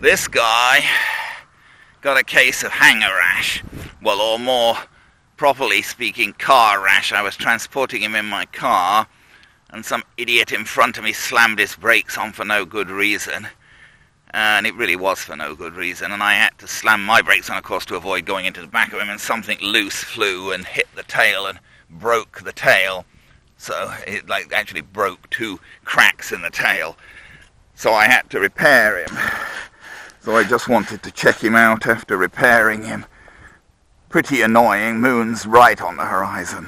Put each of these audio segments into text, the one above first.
This guy got a case of hanger rash, well, or more properly speaking, car rash. I was transporting him in my car, and some idiot in front of me slammed his brakes on for no good reason. And it really was for no good reason, and I had to slam my brakes on, of course, to avoid going into the back of him, and something loose flew and hit the tail and broke the tail. So it actually broke 2 cracks in the tail. So I had to repair him. So I just wanted to check him out after repairing him. Pretty annoying. Moon's right on the horizon.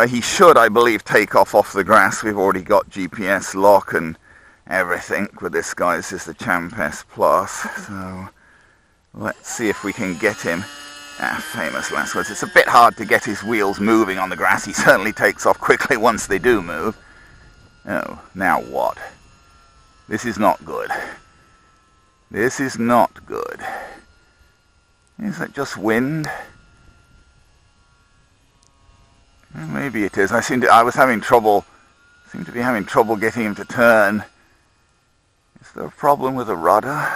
He should, I believe, take off the grass. We've already got GPS lock and everything with this guy. This is the Champ S Plus. So let's see if we can get him. Famous last words. It's a bit hard to get his wheels moving on the grass. He certainly takes off quickly once they do move. Oh, now what? This is not good. This is not good. Is that just wind? Well, maybe it is. I was having trouble. Seem to be having trouble getting him to turn. Is there a problem with the rudder?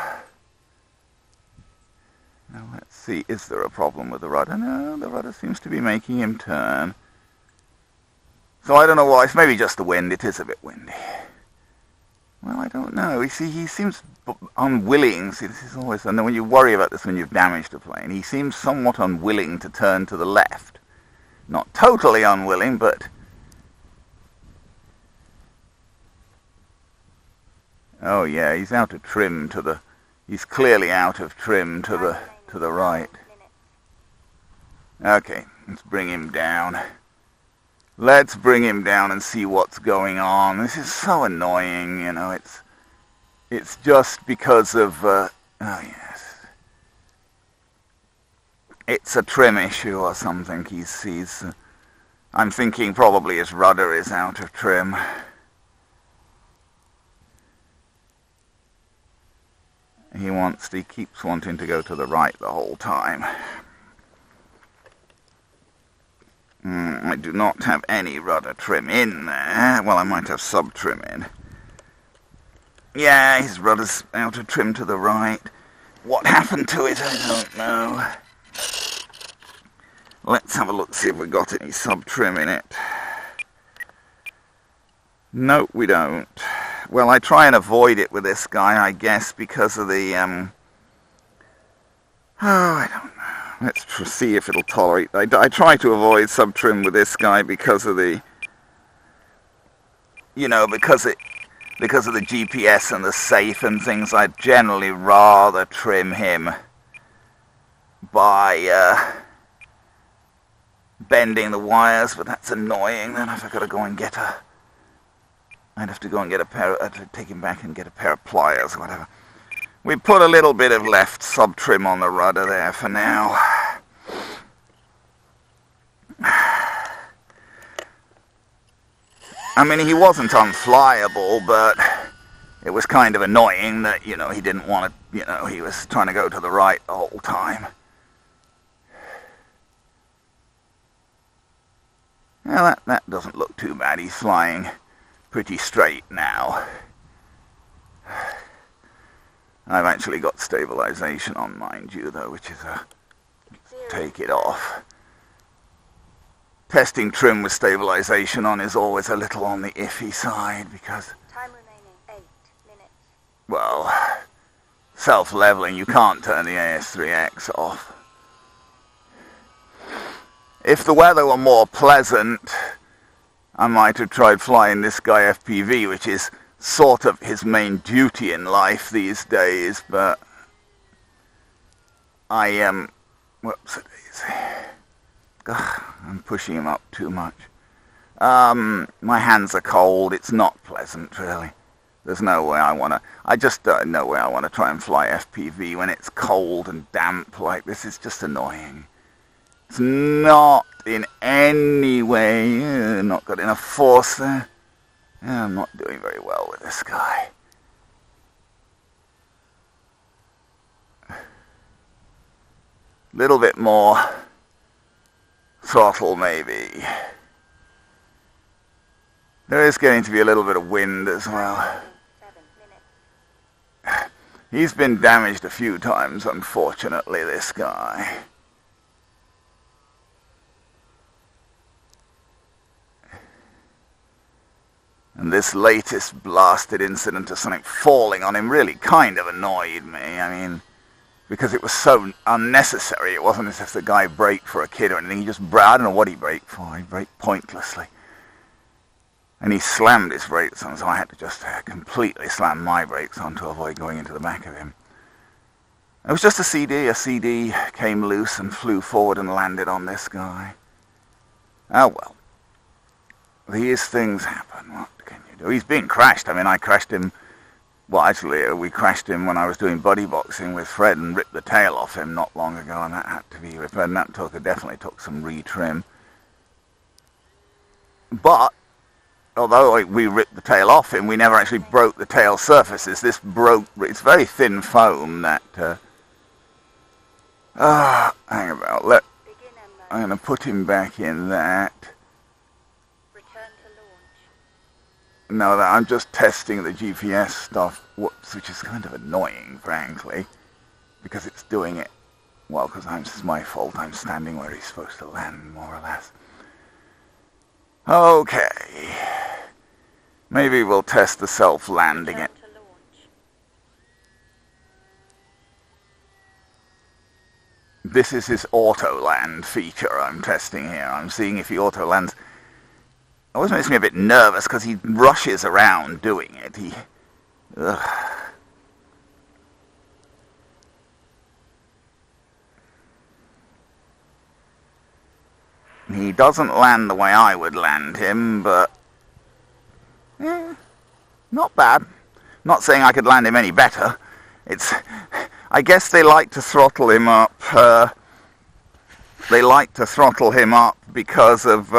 Now let's see. Is there a problem with the rudder? No, the rudder seems to be making him turn. So I don't know why. It's maybe just the wind. It is a bit windy. Well, I don't know. You see, he seems unwilling. See, this is always... And then when you worry about this when you've damaged a plane, he seems somewhat unwilling to turn to the left. Not totally unwilling, but... Oh, yeah, he's out of trim to the... He's clearly out of trim to the right. Okay, let's bring him down. Let's bring him down and see what's going on. This is so annoying, you know. It's just because of... oh, yes. It's a trim issue or something. I'm thinking probably his rudder is out of trim. He keeps wanting to go to the right the whole time. I do not have any rudder trim in there. Well, I might have sub-trim in. Yeah, his rudder's out of trim to the right. What happened to it, I don't know. Let's have a look, see if we got any sub-trim in it. No, we don't. Well, I try and avoid it with this guy, I guess, because of the, oh, I don't know. Let's see if it'll tolerate. I try to avoid sub-trim with this guy because of the, you know, because of the GPS and the safe and things. I'd generally rather trim him by bending the wires, but that's annoying. Then if I've got to go and get I'd have to go and get a pair, take him back and get a pair of pliers or whatever. We put a little bit of left sub-trim on the rudder there for now. I mean, he wasn't unflyable, but it was kind of annoying that, you know, he didn't want to, you know, he was trying to go to the right the whole time. Well, that doesn't look too bad. He's flying pretty straight now. I've actually got stabilization on, mind you, though, which is take it off. Testing trim with stabilization on is always a little on the iffy side because... Time remaining 8 minutes. Well, self-leveling, you can't turn the AS3X off. If the weather were more pleasant, I might have tried flying this guy FPV, which is sort of his main duty in life these days, but I am... whoops, I'm pushing him up too much. My hands are cold. It's not pleasant, really. There's no way I want to... I just don't know way I want to try and fly FPV when it's cold and damp like this. It's just annoying. It's not in any way... not got enough force there. I'm not doing very well with this guy. Little bit more throttle, maybe. There is getting to be a little bit of wind as well. He's been damaged a few times, unfortunately, this guy. And this latest blasted incident of something falling on him really kind of annoyed me. I mean, because it was so unnecessary. It wasn't as if the guy braked for a kid or anything. He just, I don't know what he braked for. He braked pointlessly. And he slammed his brakes on, so I had to just completely slam my brakes on to avoid going into the back of him. It was just a CD. A CD came loose and flew forward and landed on this guy. Oh well. These things happen. What can you do? He's been crashed. I mean, I crashed him. Well, actually, we crashed him when I was doing buddy boxing with Fred and ripped the tail off him not long ago, and that had to be repaired. And that definitely took some retrim. But although we ripped the tail off him, we never actually broke the tail surfaces. This broke. It's very thin foam that. Hang about. I'm going to put him back in that. No, I'm just testing the GPS stuff, which is kind of annoying, frankly, because it's doing it, well, because it's my fault. I'm standing where he's supposed to land, more or less. Okay. Maybe we'll test the self-landing it. This is his auto-land feature I'm testing here. I'm seeing if he auto-lands. It always makes me a bit nervous because he rushes around doing it. He doesn't land the way I would land him, but not bad. Not saying I could land him any better. I guess they like to throttle him up. They like to throttle him up because of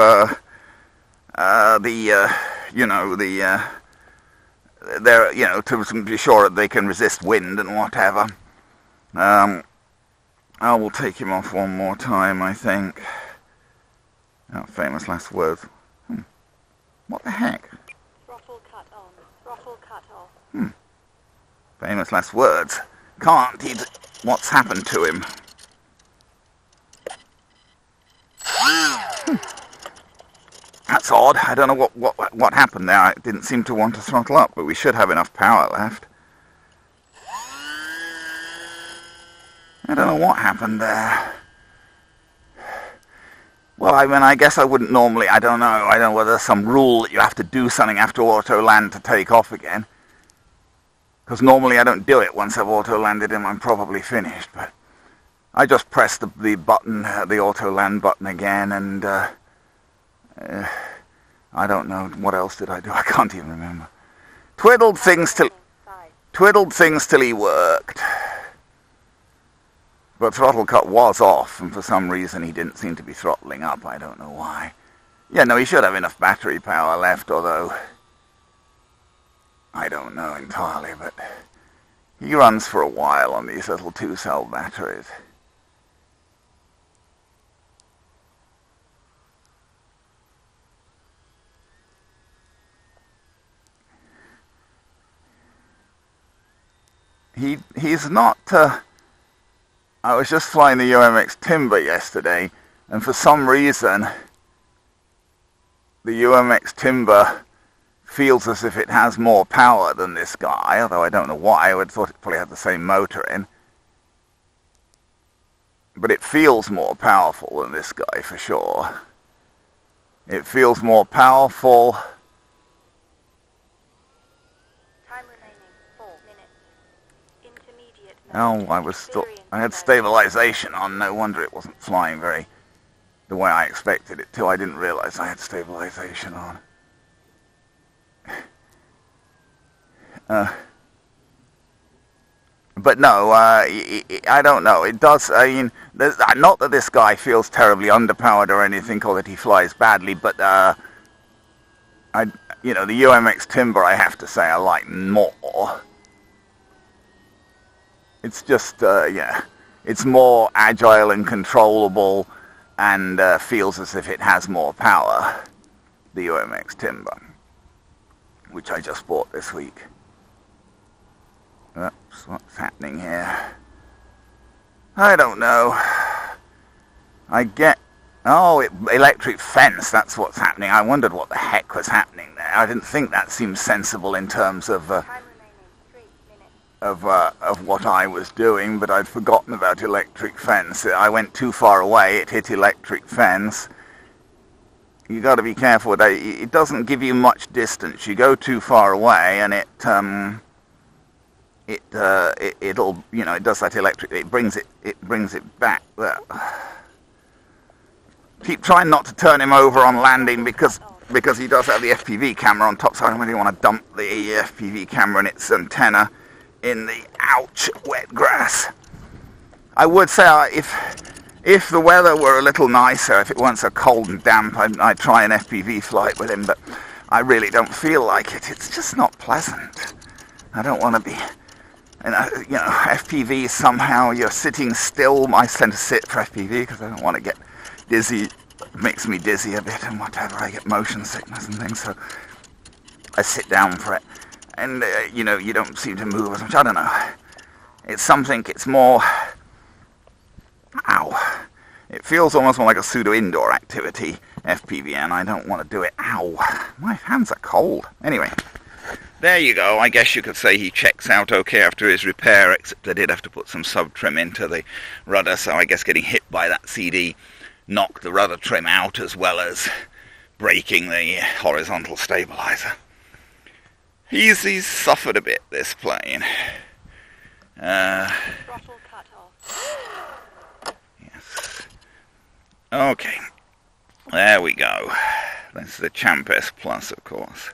to be sure that they can resist wind and whatever. I will take him off one more time, I think. Oh, famous last words. What the heck? Throttle cut on. Throttle cut off. Famous last words. Can't he? What's happened to him? That's odd. I don't know what happened there. It didn't seem to want to throttle up, but we should have enough power left. I don't know what happened there. Well, I mean, I guess I wouldn't normally. I don't know whether there's some rule that you have to do something after auto land to take off again. Because normally I don't do it once I've auto landed him. I'm probably finished. But I just pressed the button, the auto land button again, and I don't know what else did I do. I can't even remember. Twiddled things till he worked. But throttle cut was off, and for some reason he didn't seem to be throttling up. I don't know why. Yeah, no, he should have enough battery power left, although I don't know entirely, but he runs for a while on these little 2-cell batteries. He's not. I was just flying the UMX Timber yesterday, and for some reason, the UMX Timber feels as if it has more power than this guy, although I don't know why. I would have thought it probably had the same motor in. But it feels more powerful than this guy, for sure. It feels more powerful. Time remaining 4 minutes. Intermediate Oh, I had stabilization on. No wonder it wasn't flying the way I expected it to. I didn't realize I had stabilization on. But no, I don't know. It does. I mean, not that this guy feels terribly underpowered or anything, or that he flies badly. But the UMX Timber, I have to say, I like more. It's just, it's more agile and controllable, and feels as if it has more power. The UMX Timber, which I just bought this week. Oops, what's happening here? I don't know. I get... Oh, electric fence, that's what's happening. I wondered what the heck was happening there. I didn't think that seemed sensible in terms of what I was doing, but I'd forgotten about electric fence. I went too far away, it hit electric fence. You got to be careful. It doesn't give you much distance. You go too far away, and it'll, you know, it does that electric. It brings it back. Keep trying not to turn him over on landing because he does have the FPV camera on top. So I don't really want to dump the FPV camera and its antenna in the wet grass. I would say if the weather were a little nicer, if it weren't so cold and damp, I'd try an FPV flight with him, but I really don't feel like it. It's just not pleasant. I don't want to be, FPV somehow, you're sitting still. I tend to sit for FPV because I don't want to get dizzy. It makes me dizzy a bit and whatever. I get motion sickness and things, so I sit down for it. And, you don't seem to move as much. I don't know. It's more... Ow. It feels almost more like a pseudo-indoor activity, FPV, and I don't want to do it. Ow. My hands are cold. Anyway, there you go. I guess you could say he checks out okay after his repair, except I did have to put some sub-trim into the rudder, so I guess getting hit by that CD knocked the rudder trim out as well as breaking the horizontal stabilizer. He's suffered a bit, this plane. Throttle cut off. Yes. Okay. There we go. That's the Champ S Plus, of course.